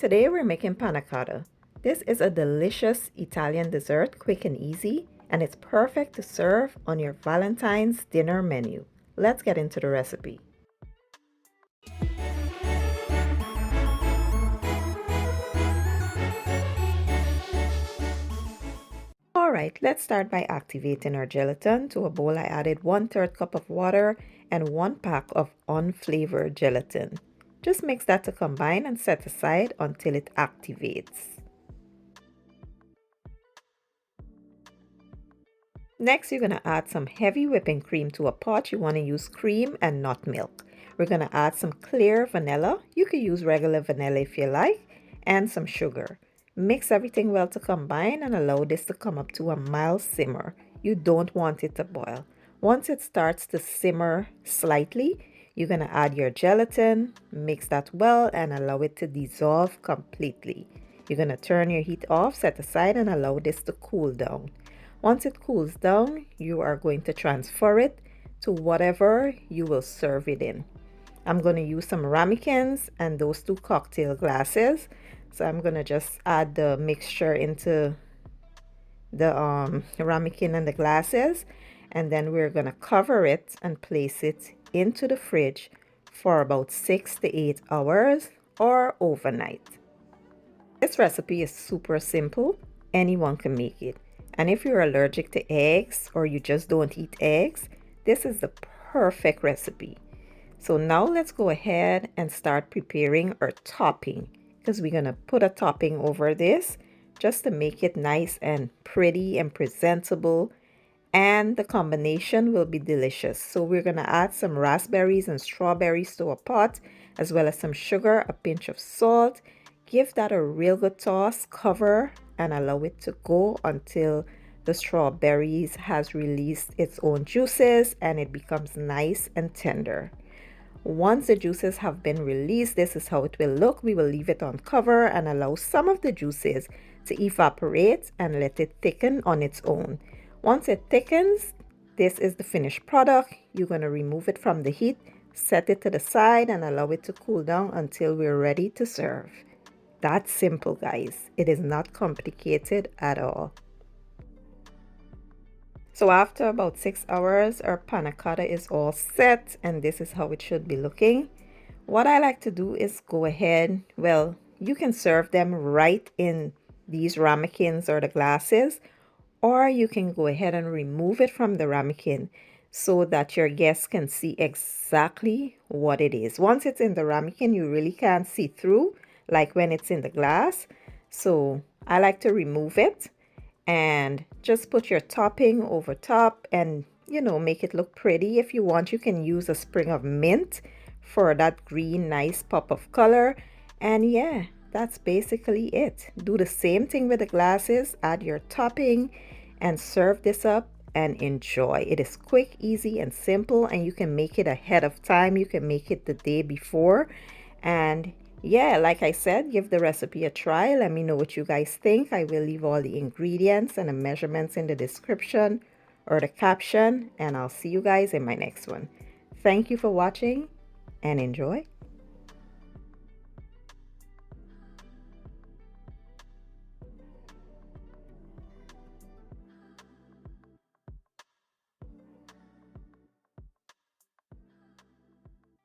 Today we're making panna cotta. This is a delicious Italian dessert, quick and easy, and it's perfect to serve on your Valentine's dinner menu. Let's get into the recipe. Alright, let's start by activating our gelatin. To a bowl I added 1/3 cup of water and 1 pack of unflavored gelatin. Just mix that to combine and set aside until it activates. Next, you're going to add some heavy whipping cream to a pot. You want to use cream and not milk. We're going to add some clear vanilla. You can use regular vanilla if you like, and some sugar. Mix everything well to combine and allow this to come up to a mild simmer. You don't want it to boil. Once it starts to simmer slightly, you're going to add your gelatin, mix that well, and allow it to dissolve completely. You're going to turn your heat off, set aside, and allow this to cool down. Once it cools down, you are going to transfer it to whatever you will serve it in. I'm going to use some ramekins and those 2 cocktail glasses. So I'm going to just add the mixture into the ramekin and the glasses. And then we're going to cover it and place it into the fridge for about 6 to 8 hours or overnight. This recipe is super simple. Anyone can make it. And if you're allergic to eggs or you just don't eat eggs, this is the perfect recipe. So now let's go ahead and start preparing our topping, because we're going to put a topping over this just to make it nice and pretty and presentable, and the combination will be delicious. So we're going to add some raspberries and strawberries to a pot, as well as some sugar, a pinch of salt. Give that a real good toss, cover, and allow it to go until the strawberries has released its own juices and it becomes nice and tender. Once the juices have been released, this is how it will look. We will leave it on cover and allow some of the juices to evaporate and let it thicken on its own. Once it thickens, this is the finished product. You're going to remove it from the heat, set it to the side, and allow it to cool down until we're ready to serve. That's simple, guys. It is not complicated at all. So after about 6 hours, our panna cotta is all set, and this is how it should be looking. What I like to do is go ahead, well, you can serve them right in these ramekins or the glasses, or you can go ahead and remove it from the ramekin so that your guests can see exactly what it is. Once it's in the ramekin, you really can't see through like when it's in the glass. So I like to remove it and just put your topping over top and, make it look pretty. If you want, you can use a sprig of mint for that green nice pop of color. And yeah, that's basically it. Do the same thing with the glasses, add your topping and serve this up and enjoy. It is quick, easy, and simple, and you can make it ahead of time. You can make it the day before. And yeah, like I said, give the recipe a try. Let me know what you guys think. I will leave all the ingredients and the measurements in the description or the caption, and I'll see you guys in my next one. Thank you for watching and enjoy.